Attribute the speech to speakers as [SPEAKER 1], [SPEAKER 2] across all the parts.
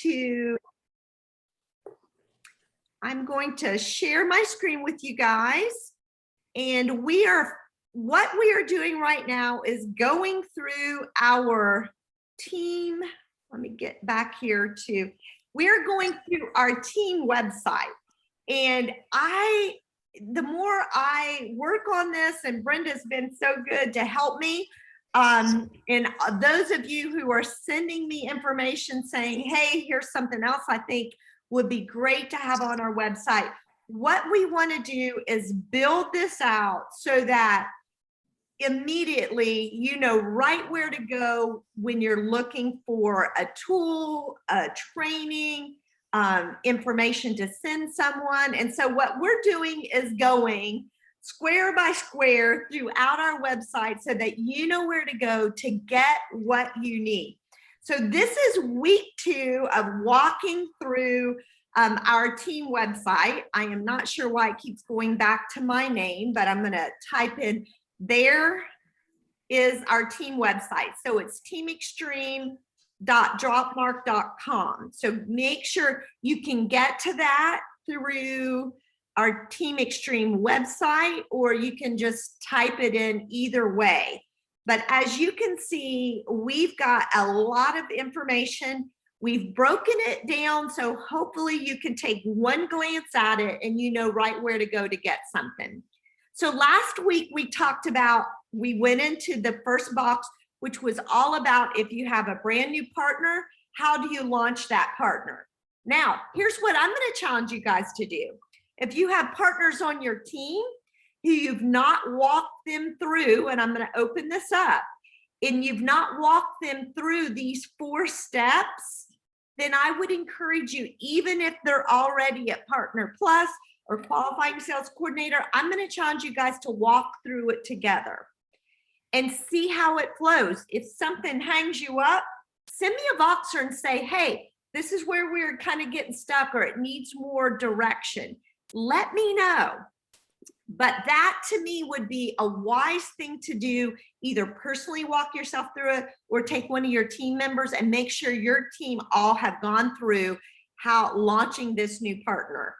[SPEAKER 1] to share my screen with you guys. And what we are doing right now is going through our team. Let me get back here we're going through our team website. And the more I work on this, and Brenda's been so good to help me, and those of you who are sending me information saying, hey, here's something else I think would be great to have on our website. What we want to do is build this out so that immediately you know right where to go when you're looking for a tool, a training, information to send someone. And so what we're doing is going square by square throughout our website so that you know where to go to get what you need. So this is week 2 of walking through our team website. I am not sure why it keeps going back to my name, but I'm going to type in, there is our team website. So it's teamextreme.dropmark.com. So make sure you can get to that through our Team Extreme website, or you can just type it in either way. But as you can see, we've got a lot of information. We've broken it down, so hopefully you can take one glance at it and you know right where to go to get something. So last week we talked about, we went into the first box, which was all about if you have a brand new partner, how do you launch that partner? Now, here's what I'm going to challenge you guys to do. If you have partners on your team who you've not walked them through, and I'm going to open this up, and you've not walked them through these 4 steps, then I would encourage you, even if they're already at Partner Plus or Qualifying Sales Coordinator, I'm going to challenge you guys to walk through it together and see how it flows. If something hangs you up, send me a Voxer and say, hey, this is where we're kind of getting stuck, or it needs more direction. Let me know. But that to me would be a wise thing to do. Either personally walk yourself through it, or take one of your team members and make sure your team all have gone through how launching this new partner.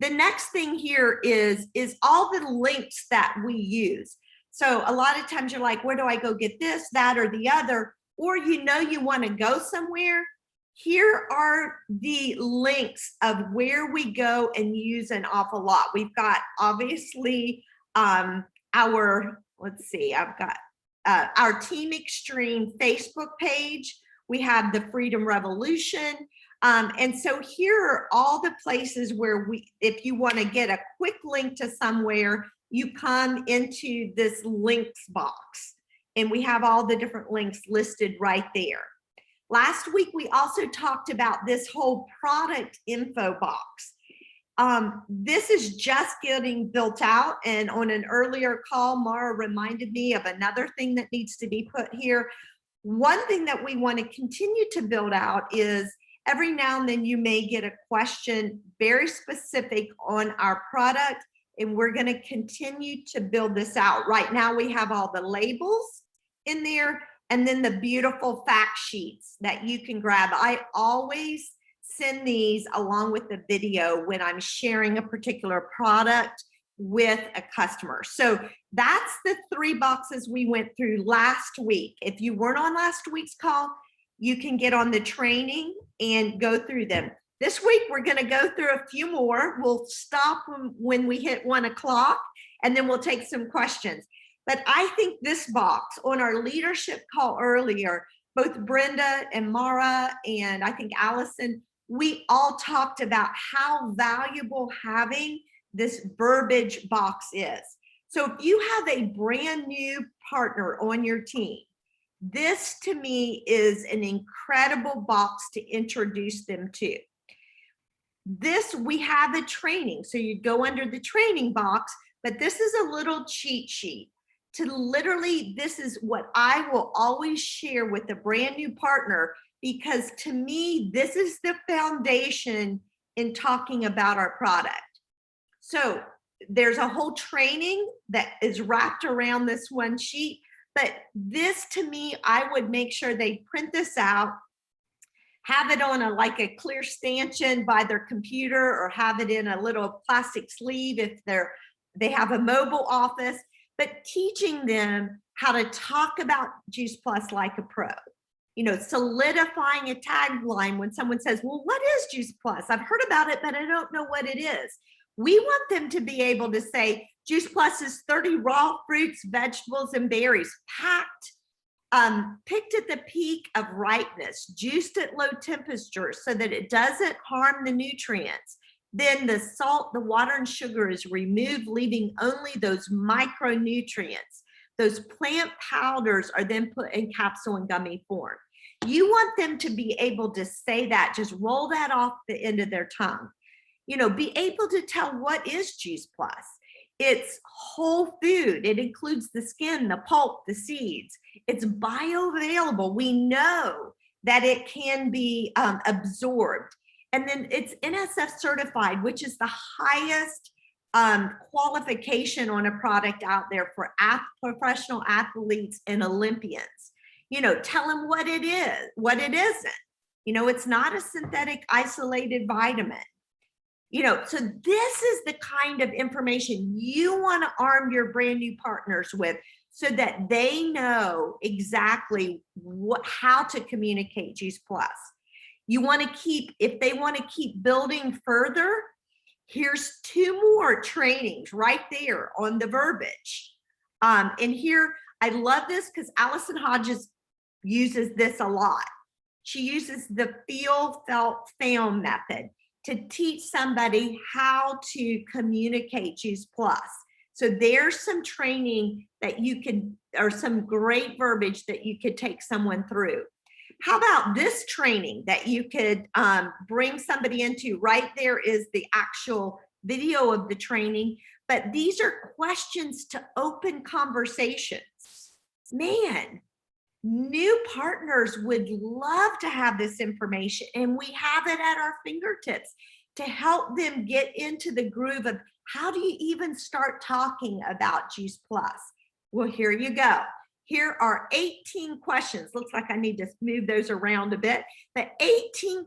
[SPEAKER 1] The next thing here is all the links that we use. So a lot of times you're like, where do I go get this, that, or the other? Or you know you want to go somewhere. Here are the links of where we go and use an awful lot. We've got obviously let's see, I've got our Team Extreme Facebook page. We have the Freedom Revolution. And so here are all the places where if you want to get a quick link to somewhere, you come into this links box, and we have all the different links listed right there. Last week, we also talked about this whole product info box. This is just getting built out, and on an earlier call, Mara reminded me of another thing that needs to be put here. One thing that we want to continue to build out is every now and then you may get a question very specific on our product, and we're going to continue to build this out. Right now we have all the labels in there, and then the beautiful fact sheets that you can grab. I always send these along with the video when I'm sharing a particular product with a customer. So that's the 3 boxes we went through last week. If you weren't on last week's call, you can get on the training and go through them. This week, we're going to go through a few more. We'll stop when we hit 1 o'clock, and then we'll take some questions. But I think this box, on our leadership call earlier, both Brenda and Mara, and I think Allison, we all talked about how valuable having this verbiage box is. So if you have a brand new partner on your team, this to me is an incredible box to introduce them to. This, we have a training, so you go under the training box, but this is a little cheat sheet to literally, this is what I will always share with a brand new partner, because to me, this is the foundation in talking about our product. So there's a whole training that is wrapped around this one sheet, but this to me, I would make sure they print this out. have it on like a clear stanchion by their computer, or have it in a little plastic sleeve if they have a mobile office, but teaching them how to talk about Juice Plus like a pro. Solidifying a tagline when someone says, well, what is Juice Plus? I've heard about it, but I don't know what it is. We want them to be able to say, Juice Plus is 30 raw fruits, vegetables, and berries, packed, picked at the peak of ripeness, juiced at low temperatures so that it doesn't harm the nutrients. Then the salt, the water, and sugar is removed, leaving only those micronutrients. Those plant powders are then put in capsule and gummy form. You want them to be able to say that, just roll that off the end of their tongue. Be able to tell what is Juice Plus. It's whole food. It includes the skin, the pulp, the seeds. It's bioavailable. We know that it can be absorbed. And then it's NSF certified, which is the highest qualification on a product out there for professional athletes and Olympians. Tell them what it is, what it isn't. It's not a synthetic isolated vitamin. So this is the kind of information you want to arm your brand new partners with, so that they know exactly how to communicate Juice Plus. You want to if they want to keep building further, here's 2 more trainings right there on the verbiage. And here, I love this because Allison Hodges uses this a lot. She uses the feel, felt, found method to teach somebody how to communicate Juice Plus. So there's some training that you could, or some great verbiage that you could take someone through. How about this training that you could bring somebody into? Right there is the actual video of the training, but these are questions to open conversations. Man, new partners would love to have this information, and we have it at our fingertips to help them get into the groove of how do you even start talking about Juice Plus? Well, here you go. Here are 18 questions. Looks like I need to move those around a bit. The 18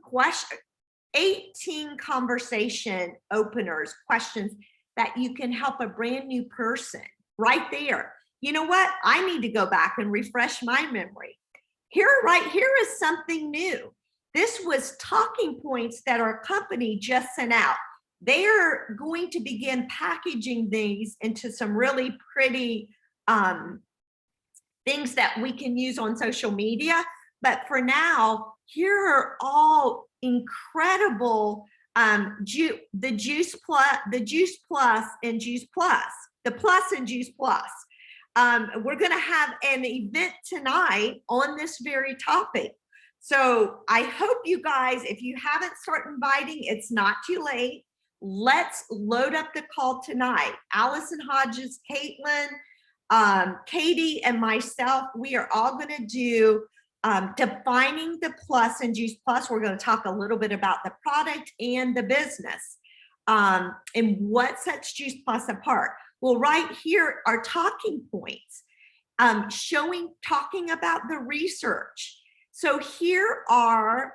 [SPEAKER 1] conversation openers, questions that you can help a brand new person right there. You know what? I need to go back and refresh my memory. Right here is something new. This was talking points that our company just sent out. They are going to begin packaging these into some really pretty things that we can use on social media. But for now, here are all incredible the Juice Plus and Juice Plus, the Plus and Juice Plus. We're going to have an event tonight on this very topic. So I hope you guys, if you haven't started inviting, it's not too late. Let's load up the call tonight. Allison Hodges, Caitlin, Katie, and myself, we are all going to do defining the Plus and Juice Plus. We're going to talk a little bit about the product and the business and what sets Juice Plus apart. Well, right here are talking points, talking about the research. So here are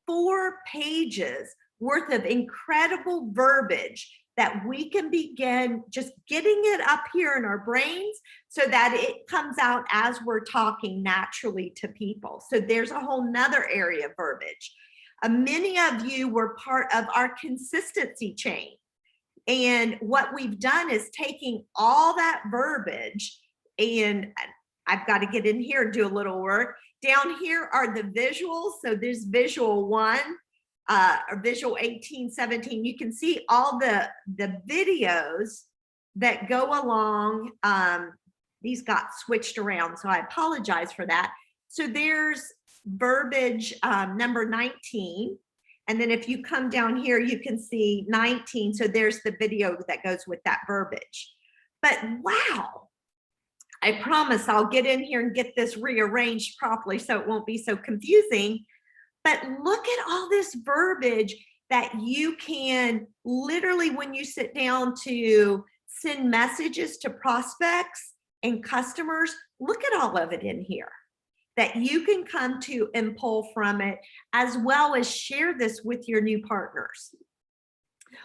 [SPEAKER 1] 4 pages worth of incredible verbiage that we can begin just getting it up here in our brains so that it comes out as we're talking naturally to people. So there's a whole nother area of verbiage. Many of you were part of our consistency chain. And what we've done is taking all that verbiage, and I've got to get in here and do a little work. Down here are the visuals. So there's visual 1, or visual 18, 17. You can see all the videos that go along. These got switched around, so I apologize for that. So there's verbiage number 19. And then if you come down here, you can see 19. So there's the video that goes with that verbiage. But wow, I promise I'll get in here and get this rearranged properly so it won't be so confusing. But look at all this verbiage that you can literally, when you sit down to send messages to prospects and customers, look at all of it in here that you can come to and pull from it, as well as share this with your new partners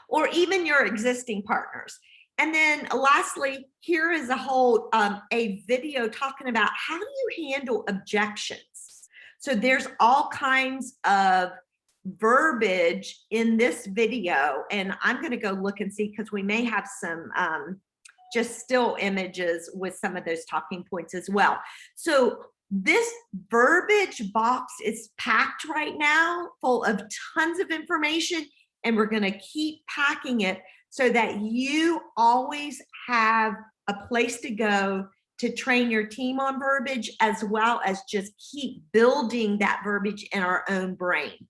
[SPEAKER 1] or even your existing partners. And then lastly, here is a video talking about how do you handle objections. So there's all kinds of verbiage in this video, and I'm going to go look and see, because we may have some just still images with some of those talking points as well. So this verbiage box is packed right now full of tons of information, and we're going to keep packing it so that you always have a place to go to train your team on verbiage, as well as just keep building that verbiage in our own brain.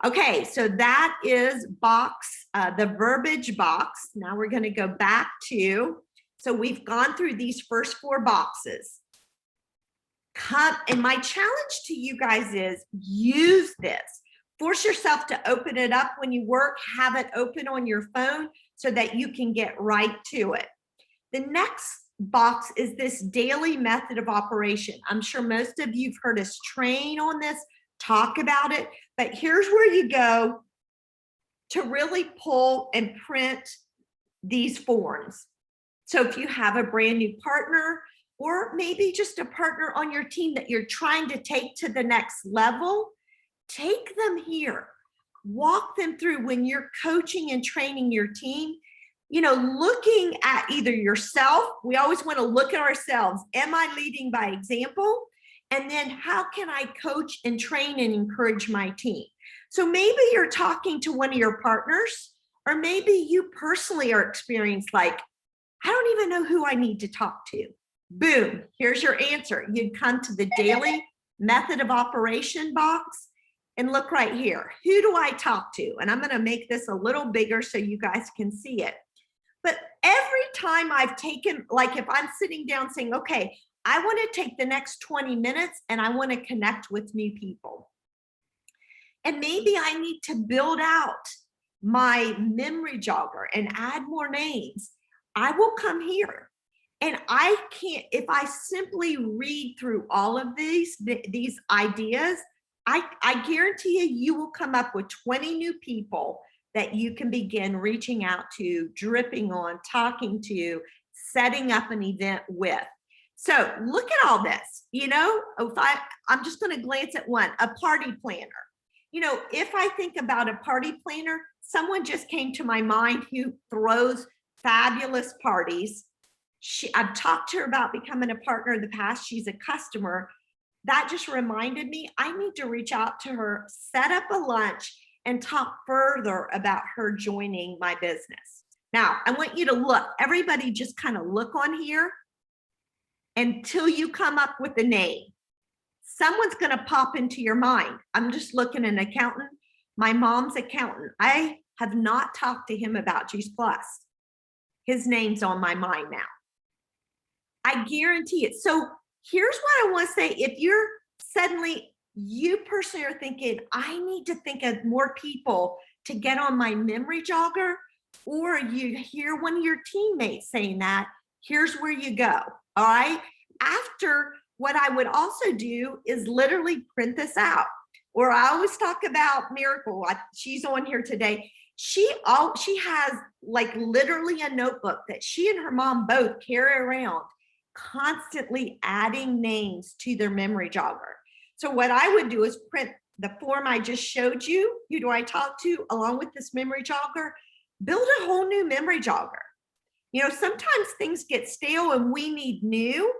[SPEAKER 1] Okay, so that is the verbiage box. Now we're going to go back to, so we've gone through these first 4 boxes. And my challenge to you guys is use this. Force yourself to open it up when you work, have it open on your phone so that you can get right to it. The next box is this daily method of operation. I'm sure most of you've heard us train on this, talk about it, but here's where you go to really pull and print these forms. So if you have a brand new partner, or maybe just a partner on your team that you're trying to take to the next level, take them here. Walk them through when you're coaching and training your team. You know, looking at either yourself, we always want to look at ourselves. Am I leading by example? And then how can I coach and train and encourage my team? So maybe you're talking to one of your partners, or maybe you personally are experienced like, I don't even know who I need to talk to. Boom, here's your answer. You'd come to the daily method of operation box and look right here. Who do I talk to? And I'm going to make this a little bigger so you guys can see it. But every time I've taken, like if I'm sitting down saying, okay, I want to take the next 20 minutes and I want to connect with new people. And maybe I need to build out my memory jogger and add more names. I will come here. And I can't, if I simply read through all of these ideas, I guarantee you will come up with 20 new people that you can begin reaching out to, dripping on, talking to, setting up an event with. So look at all this, you know, I'm just going to glance at one, a party planner. You know, if I think about a party planner, someone just came to my mind who throws fabulous parties. I've talked to her about becoming a partner in the past. She's a customer. That just reminded me, I need to reach out to her, set up a lunch, and talk further about her joining my business. Now, I want you to look, everybody just kind of look on here until you come up with a name. Someone's going to pop into your mind. I'm just looking at an accountant, my mom's accountant. I have not talked to him about Juice Plus. His name's on my mind now. I guarantee it. So here's what I want to say. If you're suddenly, you personally are thinking, I need to think of more people to get on my memory jogger, or you hear one of your teammates saying that, here's where you go. All right. After, what I would also do is literally print this out. Or I always talk about Miracle. She's on here today. She has like literally a notebook that she and her mom both carry around, constantly adding names to their memory jogger. So what I would do is print the form I just showed you, who do I talk to, along with this memory jogger, build a whole new memory jogger. You know, sometimes things get stale and we need new.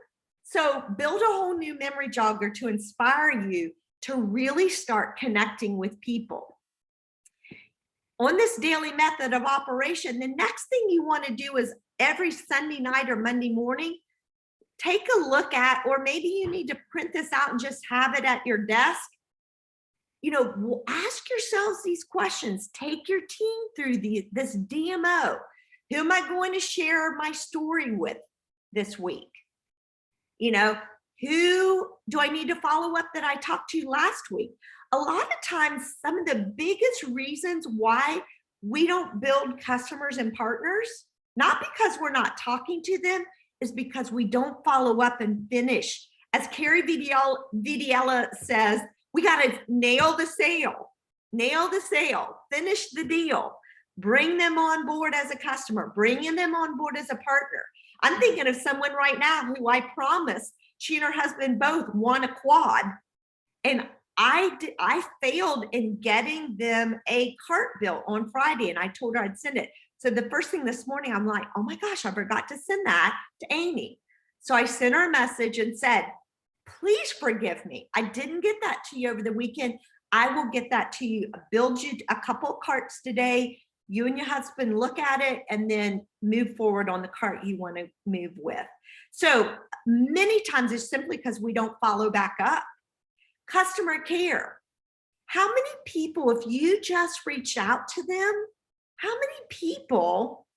[SPEAKER 1] So build a whole new memory jogger to inspire you to really start connecting with people. On this daily method of operation, the next thing you want to do is every Sunday night or Monday morning, take a look at, or maybe you need to print this out and just have it at your desk. You know, ask yourselves these questions. Take your team through this DMO. Who am I going to share my story with this week? You know, who do I need to follow up that I talked to last week? A lot of times, some of the biggest reasons why we don't build customers and partners, not because we're not talking to them, is because we don't follow up and finish as Carrie Vidiella says, we got to nail the sale, finish the deal, bring them on board as a customer, bringing them on board as a partner. I'm thinking of someone right now who I promised, she and her husband both won a quad, and I failed in getting them a cart built on Friday, and I told her I'd send it. So the first thing this morning, I'm like, oh my gosh, I forgot to send that to Amy. So I sent her a message and said, please forgive me. I didn't get that to you over the weekend. I will get that to you. Build you a couple of carts today. You and your husband look at it and then move forward on the cart you want to move with. So many times it's simply because we don't follow back up. Customer care. How many people, if you just reach out to them, how many people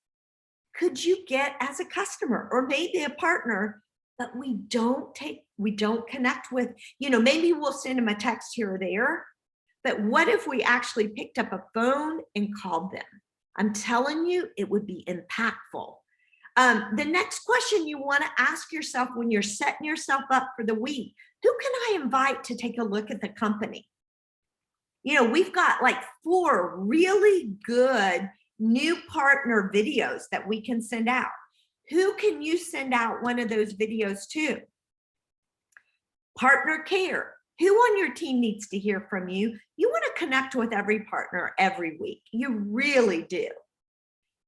[SPEAKER 1] could you get as a customer or maybe a partner, but we don't connect with, maybe we'll send them a text here or there, but what if we actually picked up a phone and called them? I'm telling you, it would be impactful. The next question you want to ask yourself when you're setting yourself up for the week, who can I invite to take a look at the company? We've got like 4 really good new partner videos that we can send out. Who can you send out one of those videos to? Partner care. Who on your team needs to hear from you? You want to connect with every partner every week. You really do.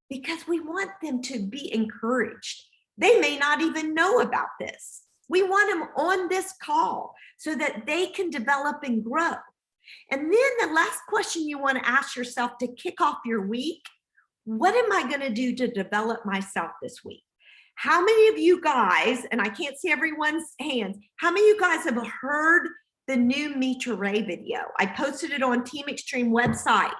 [SPEAKER 1] Because we want them to be encouraged. They may not even know about this. We want them on this call so that they can develop and grow. And then the last question you want to ask yourself to kick off your week, what am I going to do to develop myself this week? How many of you guys, and I can't see everyone's hands, how many of you guys have heard the new Mitra Ray video? I posted it on Team Extreme website.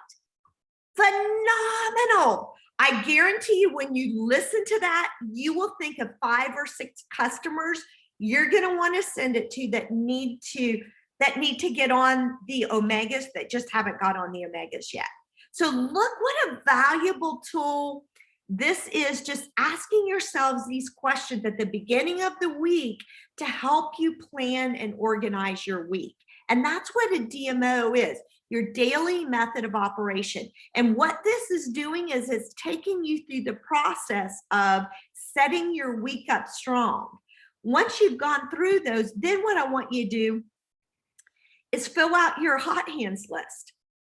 [SPEAKER 1] Phenomenal. I guarantee you when you listen to that, you will think of 5 or 6 customers you're going to want to send it to that need to get on the Omegas that just haven't got on the Omegas yet. So look what a valuable tool this is, just asking yourselves these questions at the beginning of the week to help you plan and organize your week. And that's what a DMO is, your daily method of operation. And what this is doing is it's taking you through the process of setting your week up strong. Once you've gone through those, then what I want you to do is fill out your hot hands list.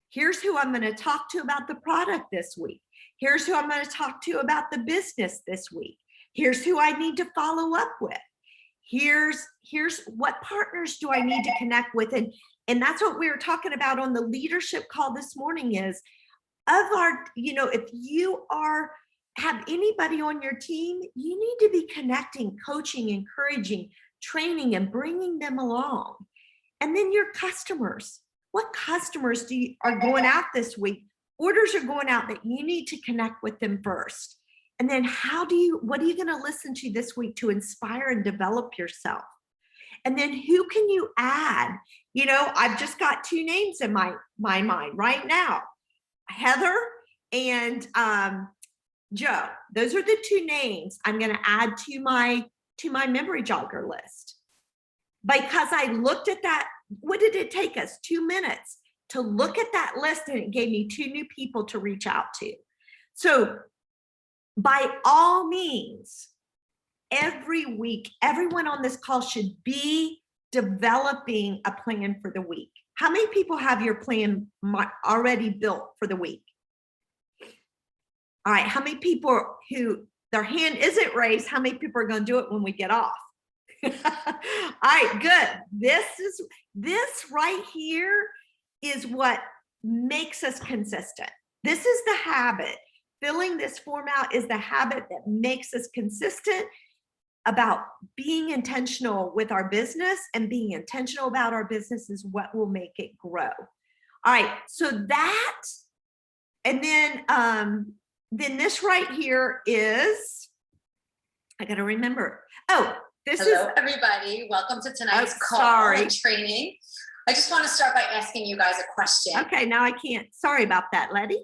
[SPEAKER 1] Here's who I'm going to talk to about the product this week. Here's who I'm going to talk to about the business this week. Here's who I need to follow up with. Here's what partners do I need to connect with. And that's what we were talking about on the leadership call this morning is of our, if you have anybody on your team, you need to be connecting, coaching, encouraging, training, and bringing them along. And then your customers, what customers are going out this week? Orders are going out that you need to connect with them first. And then what are you going to listen to this week to inspire and develop yourself? And then who can you add? I've just got 2 names in my mind right now, Heather and Joe. Those are the 2 names I'm going to add to my memory jogger list. Because I looked at that, what did it take us? 2 minutes to look at that list, and it gave me 2 new people to reach out to. So by all means, every week, everyone on this call should be developing a plan for the week. How many people have your plan already built for the week? All right, how many people who their hand isn't raised, how many people are going to do it when we get off? All right, good. This right here is what makes us consistent. This is the habit. Filling this form out is the habit that makes us consistent about being intentional with our business, and being intentional about our business is what will make it grow. All right, so that, and then this right here is, I got to remember. Oh,
[SPEAKER 2] Hello, everybody. Welcome to tonight's call and training. I just want to start by asking you guys a question.
[SPEAKER 1] Okay, now I can't. Sorry about that, Letty.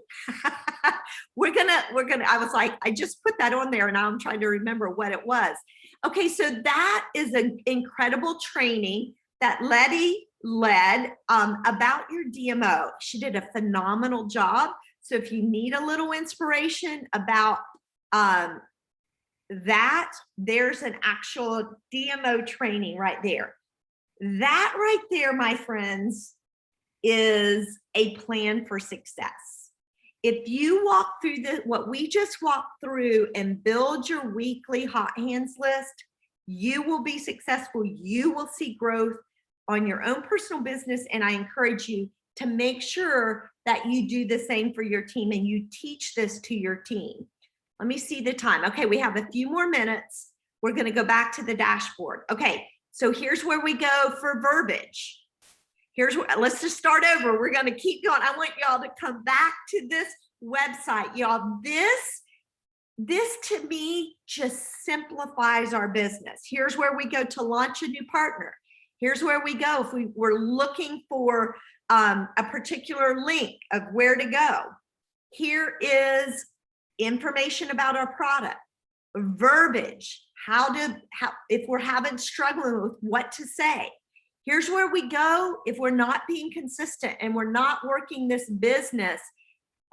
[SPEAKER 1] we're gonna, I was like, I just put that on there and now I'm trying to remember what it was. Okay, so that is an incredible training that Letty led about your DMO. She did a phenomenal job. So if you need a little inspiration about that, there's an actual DMO training right there. That right there, my friends, is a plan for success. If you walk through what we just walked through and build your weekly hot hands list, you will be successful. You will see growth on your own personal business. And I encourage you to make sure that you do the same for your team and you teach this to your team. Let me see the time. Okay, we have a few more minutes. We're going to go back to the dashboard. Okay, so here's where we go for verbiage. Here's what, let's just start over. We're going to keep going. I want y'all to come back to this website. Y'all, this to me just simplifies our business. Here's where we go to launch a new partner. Here's where we go if we're looking for a particular link of where to go. Here is information about our product, verbiage, if we're struggling with what to say. Here's where we go if we're not being consistent and we're not working this business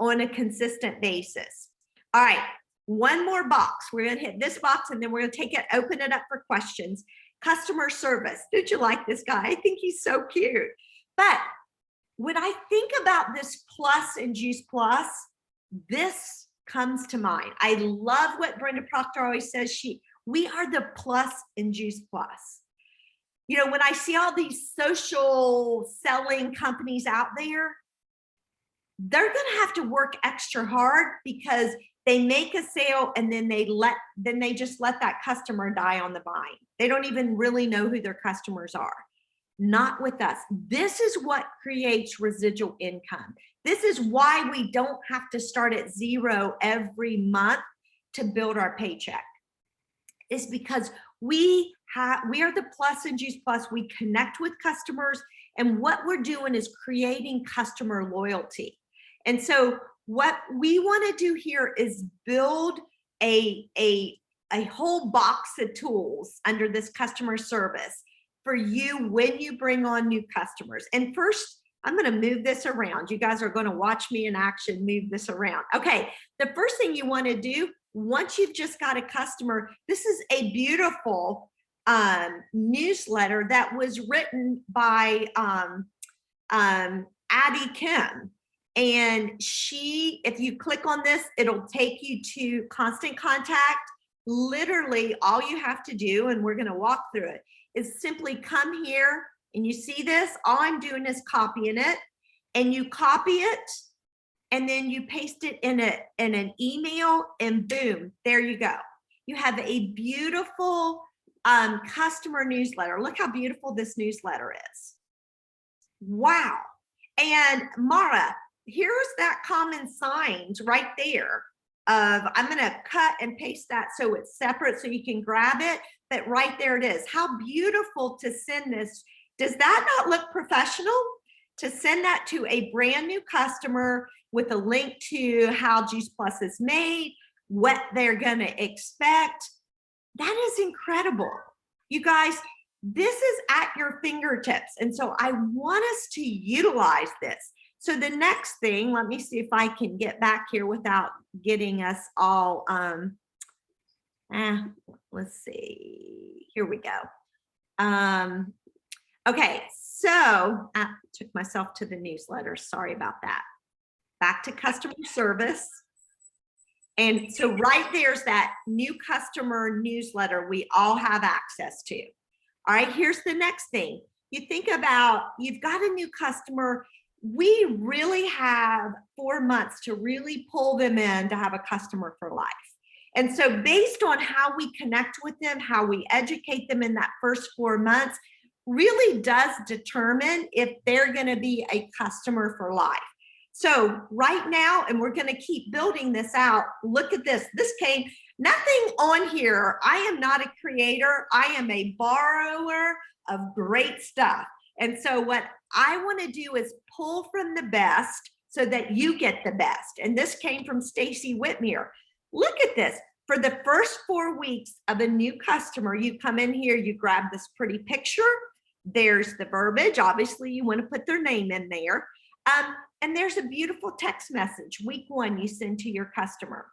[SPEAKER 1] on a consistent basis. All right, one more box. We're gonna hit this box and then we're gonna open it up for questions. Customer service. Did you like this guy? I think he's so cute. But when I think about this plus in Juice Plus, this comes to mind. I love what Brenda Proctor always says. We are the plus in Juice Plus. You know, when I see all these social selling companies out there, they're going to have to work extra hard because they make a sale and then they just let that customer die on the vine. They don't even really know who their customers are. Not with us. This is what creates residual income. This is why we don't have to start at zero every month to build our paycheck. It's because we are the plus in Juice Plus. We connect with customers, and what we're doing is creating customer loyalty. And so what we want to do here is build a whole box of tools under this customer service for you when you bring on new customers. And first, I'm going to move this around. You guys are going to watch me in action move this around. Okay, the first thing you want to do once you've just got a customer, this is a beautiful newsletter that was written by Addie Kim. And if you click on this, it'll take you to Constant Contact. Literally all you have to do, and we're going to walk through it, is simply come here and you see this. All I'm doing is copying it, and you copy it and then you paste it in an email, and boom, there you go. You have a beautiful customer newsletter. Look how beautiful this newsletter is. Wow. And Mara, here's that common signs right there of, I'm going to cut and paste that so it's separate so you can grab it, but right there it is. How beautiful to send this. Does that not look professional? To send that to a brand new customer with a link to how Juice Plus is made, what they're going to expect. That is incredible. You guys, this is at your fingertips. And so I want us to utilize this. So the next thing, let me see if I can get back here without getting us all, let's see, here we go. Okay, so I took myself to the newsletter. Sorry about that. Back to customer service. And so right there's that new customer newsletter we all have access to. All right, here's the next thing. You think about, you've got a new customer. We really have 4 months to really pull them in to have a customer for life. And so based on how we connect with them, how we educate them in that first 4 months, really does determine if they're going to be a customer for life. So right now, and we're going to keep building this out, look at this. This came, nothing on here. I am not a creator. I am a borrower of great stuff. And so what I want to do is pull from the best so that you get the best. And this came from Stacy Whitmere. Look at this. For the first 4 weeks of a new customer, you come in here, you grab this pretty picture. There's the verbiage. Obviously, you want to put their name in there. And there's a beautiful text message. Week 1, you send to your customer.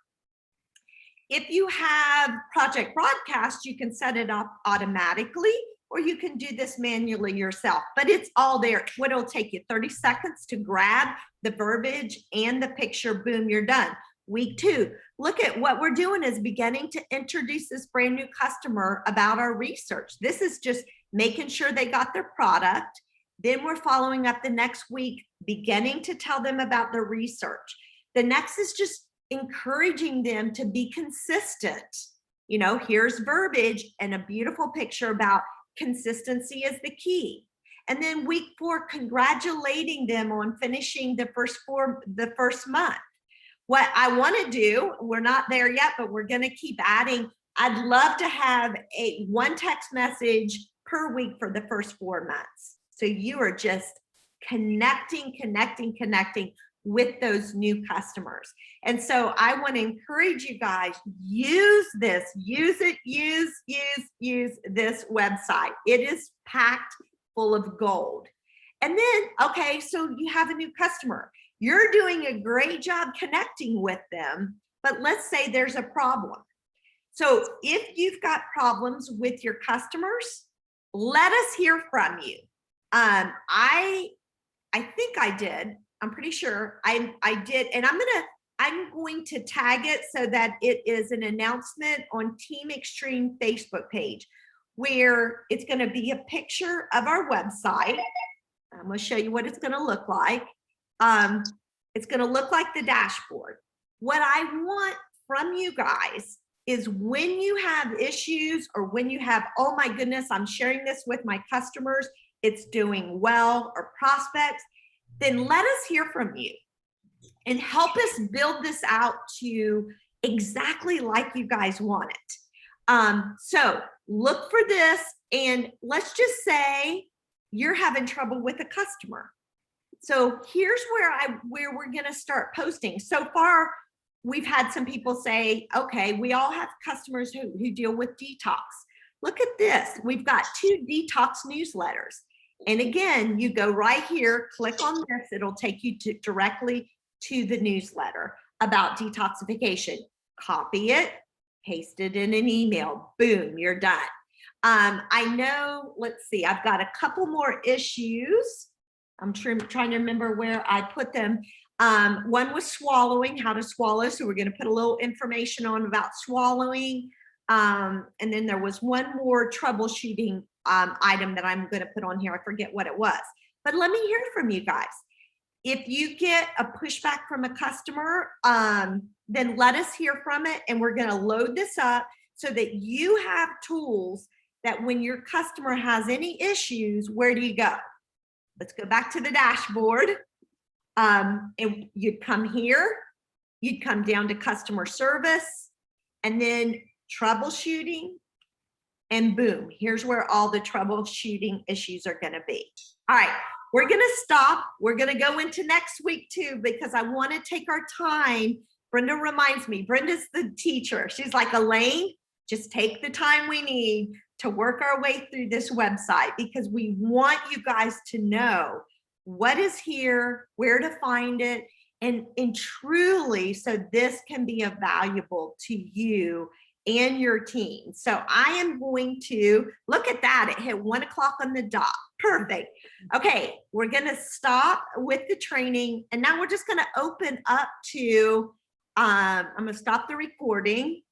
[SPEAKER 1] If you have Project Broadcast, you can set it up automatically, or you can do this manually yourself, but it's all there. What it'll take you 30 seconds to grab the verbiage and the picture, boom, you're done. Week 2, look at what we're doing is beginning to introduce this brand new customer about our research. This is just making sure they got their product. Then we're following up the next week, beginning to tell them about the research. The next is just encouraging them to be consistent. You know, here's verbiage and a beautiful picture about consistency is the key. And then week 4, congratulating them on finishing the first month. What I want to do, we're not there yet, but we're going to keep adding. I'd love to have one text message per week for the first 4 months. So you are just connecting with those new customers. And so I want to encourage you guys, use this, use this website. It is packed full of gold. And then, okay, so you have a new customer. You're doing a great job connecting with them, but let's say there's a problem. So if you've got problems with your customers, let us hear from you. I think I did. I'm pretty sure I did. And I'm going to tag it so that it is an announcement on Team Extreme Facebook page, where it's going to be a picture of our website. I'm going to show you what it's going to look like. It's going to look like the dashboard. What I want from you guys is when you have issues or when you have, oh my goodness, I'm sharing this with my customers, it's doing well, or prospects, then let us hear from you and help us build this out to exactly like you guys want it. So look for this, and let's just say you're having trouble with a customer. So here's where we're going to start posting. So far, we've had some people say, okay, we all have customers who deal with detox. Look at this. We've got 2 detox newsletters. And again, you go right here, click on this. It'll take you directly to the newsletter about detoxification. Copy it, paste it in an email. Boom, you're done. I know, let's see, I've got a couple more issues. I'm trying to remember where I put them. One was swallowing, how to swallow. So we're going to put a little information on about swallowing. And then there was one more troubleshooting item that I'm going to put on here. I forget what it was, but let me hear from you guys. If you get a pushback from a customer, then let us hear from it. And we're going to load this up so that you have tools that when your customer has any issues, where do you go? Let's go back to the dashboard. And you'd come here, you'd come down to customer service, and then troubleshooting, and boom, here's where all the troubleshooting issues are going to be. All right, we're going to stop. We're going to go into next week too, because I want to take our time. Brenda reminds me, Brenda's the teacher. She's like, Elaine, just take the time we need to work our way through this website, because we want you guys to know what is here, where to find it, and truly, so this can be valuable to you and your team. So I am going to look at that. It hit 1 o'clock on the dot. Perfect. Okay, we're going to stop with the training, and now we're just going to open up to, I'm going to stop the recording.